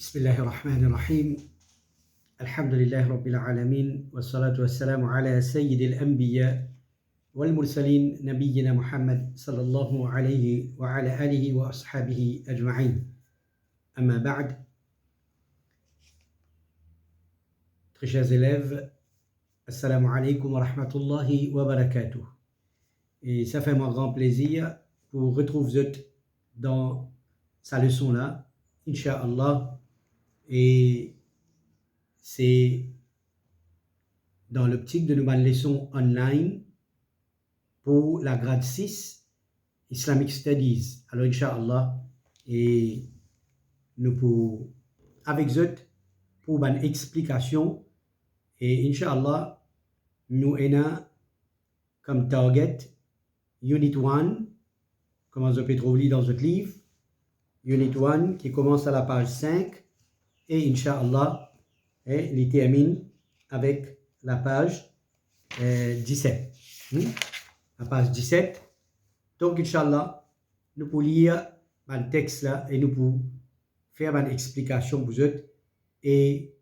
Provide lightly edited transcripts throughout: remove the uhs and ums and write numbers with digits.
بسم الله الرحمن الرحيم الحمد لله رب العالمين والصلاة والسلام على سيد الأنبياء والمرسلين نبينا محمد صلى الله عليه وعلى آله وأصحابه أجمعين أما بعد. Très chers élèves, Assalamu alaikum wa rahmatullahi wa barakatuh. Et ça fait mon grand plaisir pour retrouver vous dans sa leçon là, Inch'Allah. Et c'est dans l'optique de nous faire une leçon online pour la grade 6 Islamic Studies. Alors Inch'Allah, et nous pour avec vous pour une explication. Et Inch'Allah, nous avons comme target Unit 1, comme vous pouvez trouver dans votre livre, Unit 1 qui commence à la page 5 et Inch'Allah, il termine avec la page 17. La page 17. Donc Inch'Allah, nous pouvons lire le texte là et nous pouvons faire une explication pour vous. Et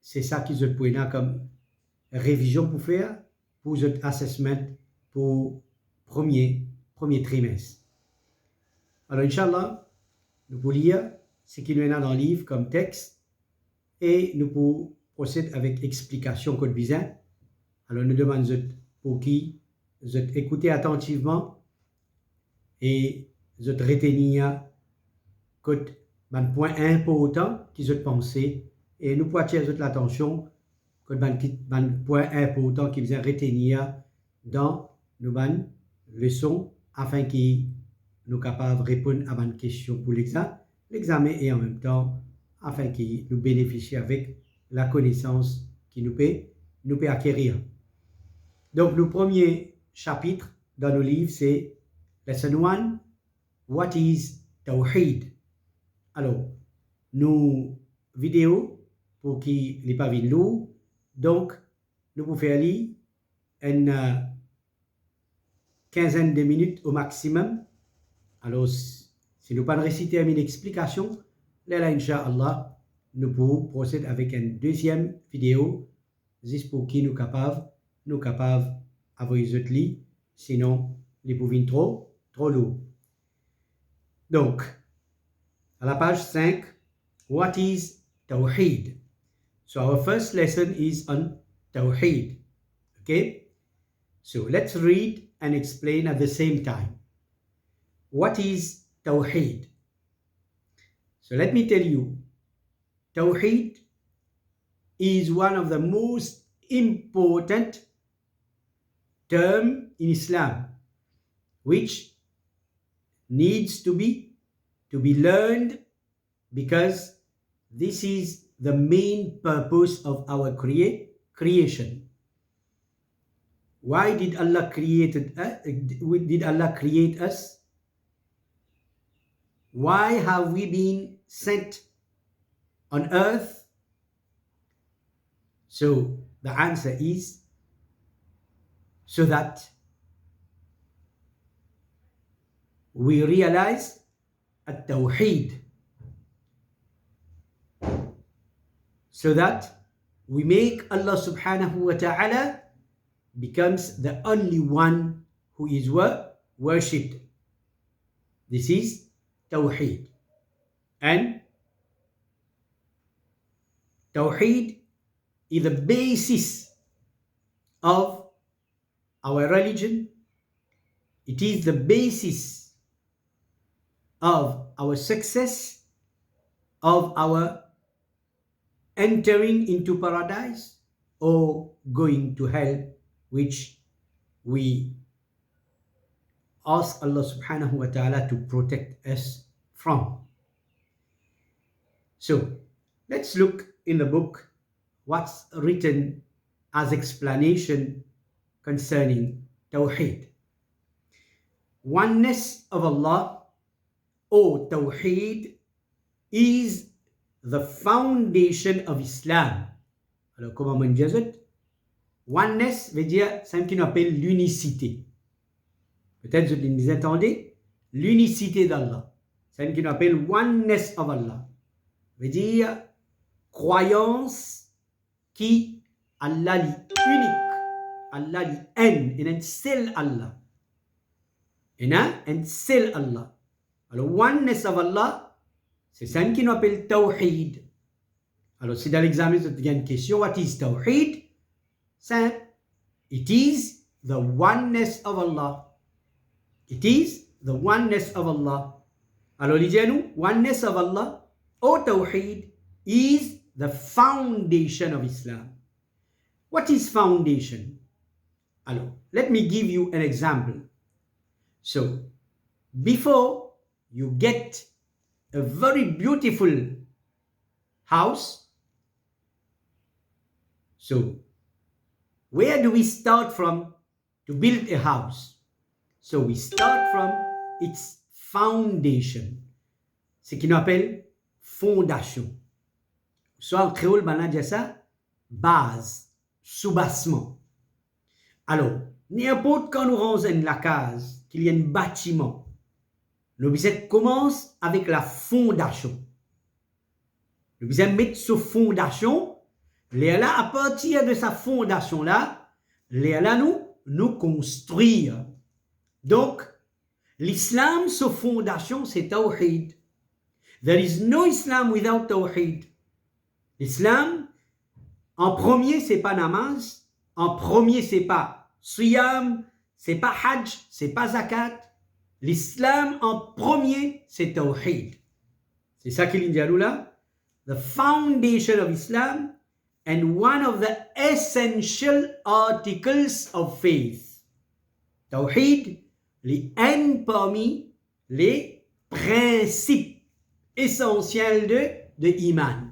c'est ça qu'ils ont pris comme révision pour faire pour votre assessment pour premier trimestre. Alors Inch'Allah, nous pouvons lire ce qu'il y a dans le livre comme texte et nous pouvons procéder avec explication code bizarre. Alors nous demandons pour qui vous écoutez attentivement et vous retenir code un point important qu'ils ont pensé et nous pouvons attirer l'attention code un point important qu'ils vous retenir dans nos leçons afin qu'ils nous capables de répondre à une question pour l'examen et en même temps afin qu'ils nous bénéficient avec la connaissance qui nous peut acquérir. Donc le premier chapitre dans nos livres c'est Lesson 1, What is Tawheed? Alors, nos vidéos pour qui les pas vu lourd, donc nous pouvons faire lire une quinzaine de minutes au maximum. Alors, si nous pas réciter une explication, là, Inch'Allah, nous pouvons procéder avec une deuxième vidéo, juste pour qui nous capables avoir les autres lits, sinon les pouvons trop lourd. Donc, à la page 5, what is Tawheed? So our first lesson is on Tawheed. Okay? So let's read and explain at the same time. What is Tawheed? So let me tell you, Tawheed is one of the most important terms in Islam, which needs to be learned because this is the main purpose of our creation. Why did Allah create us? Why have we been sent on earth? So the answer is so that we realize at-Tawheed, so that we make Allah subhanahu wa ta'ala becomes the only one who is worshipped. This is Tawheed. And Tawheed is the basis of our religion. It is the basis of our success, of our entering into paradise or going to hell, which we ask Allah subhanahu wa ta'ala to protect us from. So let's look in the book what's written as explanation concerning Tawheed. Oneness of Allah or Tawheed is the foundation of Islam. Alors comment on dit ça? Oneness veut dire ce qu'on appelle l'unicité. Peut-être que vous entendez l'unicité d'Allah. C'est ce qu'on appelle oneness of Allah. veut dire croyance qui Allah est unique, Allah est un seul Allah. Un seul Allah. Alors, oneness of Allah, c'est ça qu'on appelle Tawhid. Alors, si dans l'examen, vous avez une question, what is Tawhid? Simple. It is the oneness of Allah. It is the oneness of Allah. Alors, lisez-nous, oneness of Allah, or Tawhid, is the foundation of Islam. What is foundation? Alors, let me give you an example. So, before you get a very beautiful house, so where do we start from to build a house? So we start from its foundation. Ce qu'on appelle fondation. Soit en créole, on dit ça, base, soubassement. Alors, n'importe quand nous rentrons la case, qu'il y a un bâtiment, le business commence avec la fondation. Le business met sur fondation, là, à partir de sa fondation-là, là, nous construire. Donc, l'islam, sa fondation, c'est Tawhid. There is no Islam without Tawhid. L'islam, en premier, c'est pas namaz. En premier, c'est pas siyam. C'est pas hajj. C'est pas zakat. L'islam, en premier, c'est Tawhid. C'est ça qu'il dit là. The foundation of Islam and one of the essential articles of faith. Tawhid, les N parmi les principes essentiels de Iman.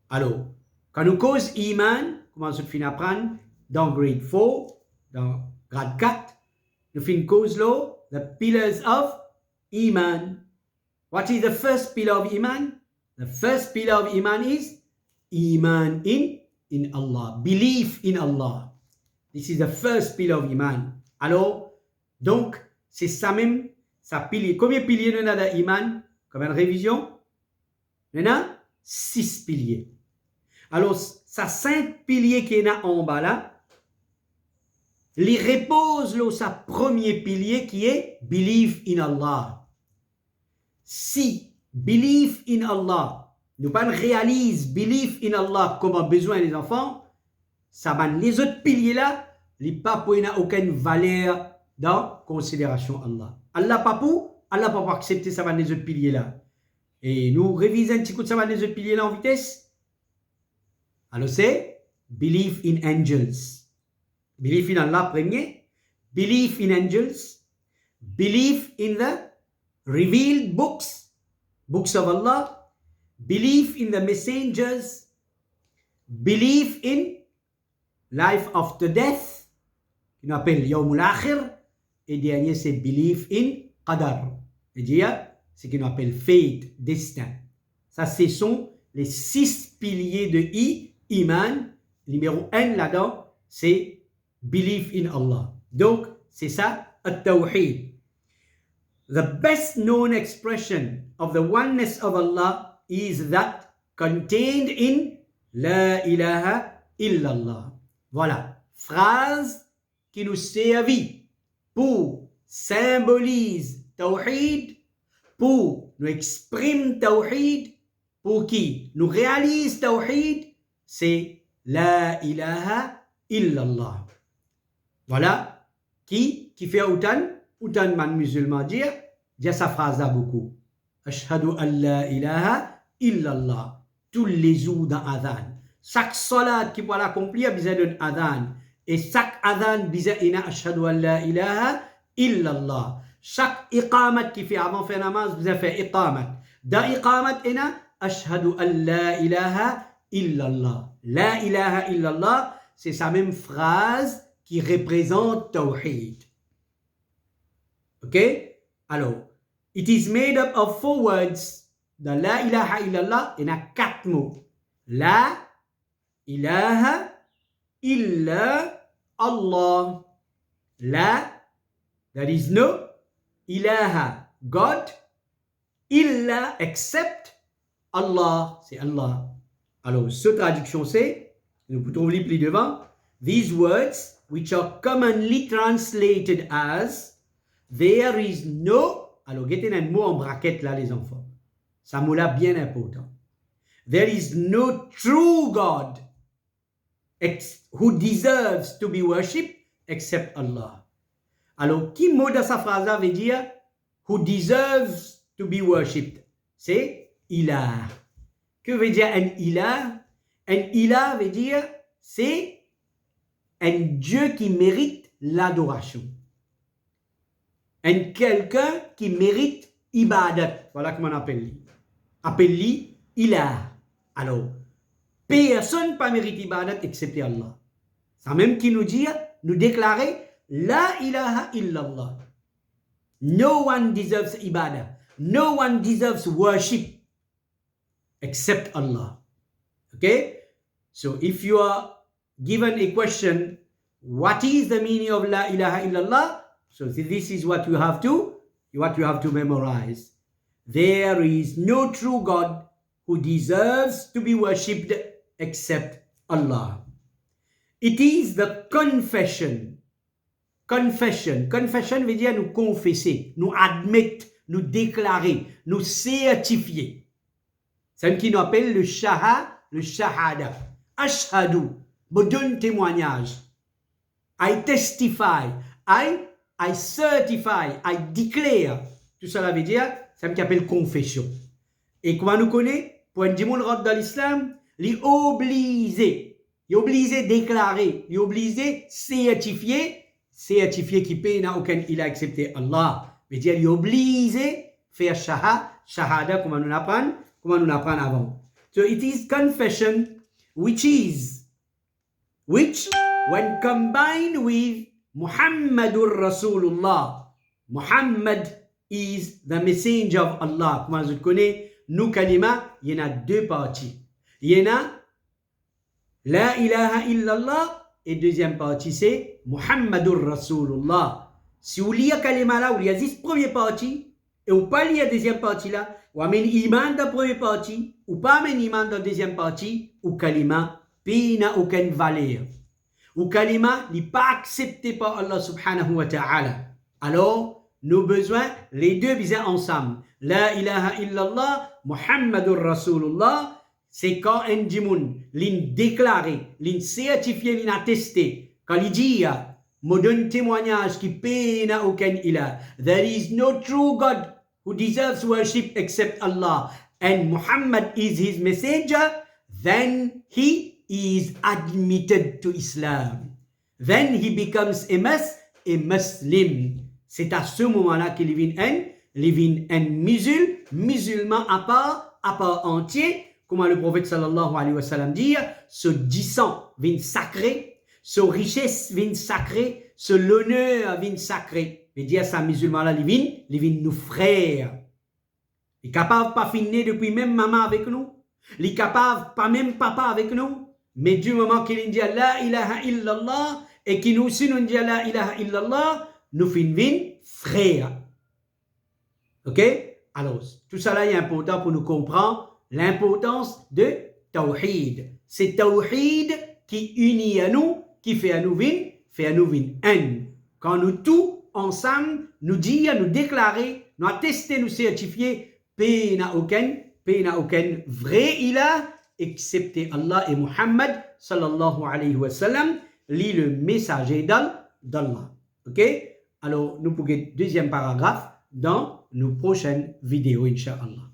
Alors, quand nous cause Iman, comment se finit apprendre dans grade 4, dans grade 4, nous finissons cause là, the pillars of Iman. What is the first pillar of Iman? The first pillar of Iman is Iman in Allah, belief in Allah. This is the first pillar of Iman. Alors, donc, c'est ça même, ça pilier. Combien de piliers nous avons dans Iman? Comme une révision? Nous avons 6 piliers. Alors, ça 5 piliers qui est en bas là, les repose là, sa premier pilier qui est belief in Allah. Si belief in Allah, nous pas réalise belief in Allah comme un besoin des enfants, ça va les autres piliers là, les pas n'a aucune valeur dans considération Allah. Allah pas accepter ça va les autres piliers là. Et nous révisons un petit coup de ça va les autres piliers là en vitesse. Alors c'est belief in angels. Belief in Allah premier, belief in angels, belief in the revealed books of Allah, belief in the messengers, belief in life after death, qu'on appelle Yawmul Akhir, et dernier c'est belief in Qadar, c'est-à-dire ce qu'on appelle fate, destin. Ça, ce sont les 6 piliers de Iman. Numéro 1 là-dedans, c'est belief in Allah. Donc, c'est ça, at-Tawhid. The best known expression of the oneness of Allah is that contained in La ilaha illallah. Voilà, phrase qui nous servit pour symboliser Tawhid, pour nous exprimer Tawhid, pour qui nous réalise Tawhid, c'est La ilaha illallah. Voilà, qui fait autant man musulman dire sa phrase là beaucoup. Ashhadu an la ilaha illallah. Tous les jours dans adhan. Chaque salat qui va l'accomplir, a besoin d'un adhan. Et chaque adhan, besoin ina ashhadu an la ilaha illallah. Chaque iqamat qui fait avant faire namaz, besoin faire iqamat. Dans iqamat ina ashhadu an la ilaha illallah. La ilaha illallah, c'est sa même phrase qui représente Tawhid. Ok? Alors, it is made up of 4 words. Dans La ilaha illallah, il y a 4 mots. La ilaha illa Allah. La, there is no ilaha, God, illa, except Allah, c'est Allah. Alors, cette traduction c'est, nous pouvons lire plus devant, these words which are commonly translated as, there is no, alors mettez un mot en braquette là les enfants, ça mot là bien important. There is no true God who deserves to be worshipped except Allah. Alors, qui mot dans sa phrase là veut dire who deserves to be worshipped? C'est ilah. Que veut dire un ilah? Un ilah veut dire c'est un Dieu qui mérite l'adoration. Un quelqu'un qui mérite ibadat. Voilà comment on appelle-lui. Appelle-lui ilah. Alors, personne pas mérite ibadat excepté Allah. Ça même qui nous dit, nous déclarer la ilaha illallah. No one deserves ibadah. No one deserves worship except Allah. Okay? So if you are given a question, what is the meaning of la ilaha illallah? So this is what you have to memorize. There is no true God who deserves to be worshipped except Allah. It is the confession. Confession veut dire nous confesser, nous admettre, nous déclarer, nous certifier. C'est ce qui nous appelle le shahada. Ashhadu, je donne témoignage. I testify, I certify, I declare. Tout cela veut dire, c'est ce qu'on appelle confession. Et comment nous connaît? Pour un démon rentre dans l'islam, il est obligé de déclarer, il est obligé de certifier qui paye n'a aucun il a accepté Allah. Veut dire, il est obligé de faire shahada, comment nous apprendre avant. So it is confession which when combined with Muhammadur Rasulullah, Muhammad is the messenger of Allah. Comment vous connaissez, nous kalima, il y en a deux parties. Il y en a la ilaha illallah et deuxième partie c'est Muhammadur Rasulullah. Si vous lisez kalima là, vous lisez cette première partie et vous pas lire la deuxième partie là, ou amène iman dans la première partie, ou pas amène iman dans la deuxième partie, ou kalima n'a aucune valeur. Ou kalima n'est pas accepté par Allah subhanahu wa ta'ala. Alors, nous besoin, les deux bien ensemble. La ilaha illallah, Muhammadur Rasulullah, c'est quand un djimoun, l'in déclaré, l'in certifié, l'in attesté, quand il dit, me donne témoignage qui paie n'a aucun ilah. There is no true God who deserves worship except Allah. And Muhammad is his messenger, then he is admitted to Islam. Then he becomes a Muslim. C'est à ce moment-là qu'il devient un musulman à part entier, comme le prophète sallallahu alayhi wa sallam dit, ce disant vient sacré, ce richesse vient sacré, ce l'honneur vient sacré. Mais dire ça musulman-là, il vient nous frères. Il est capable pas finir depuis même maman avec nous. Il est capable pas même papa avec nous. Mais du moment qu'il dit la ilaha illallah et qu'il nous aussi nous dit la ilaha illallah, nous finissons frères. Ok? Alors, tout ça là est important pour nous comprendre l'importance de Tawhid. C'est Tawhid qui unit à nous, qui fait à nous un. Quand nous tous ensemble, nous dire, nous déclarer, nous attester, nous certifier, paix n'a aucun vrai ilah, excepté Allah et Muhammad sallallahu alayhi wa sallam, lit le messager d'Allah. Ok? Alors, nous pourrons deuxième paragraphe dans nos prochaines vidéos, Inch'Allah.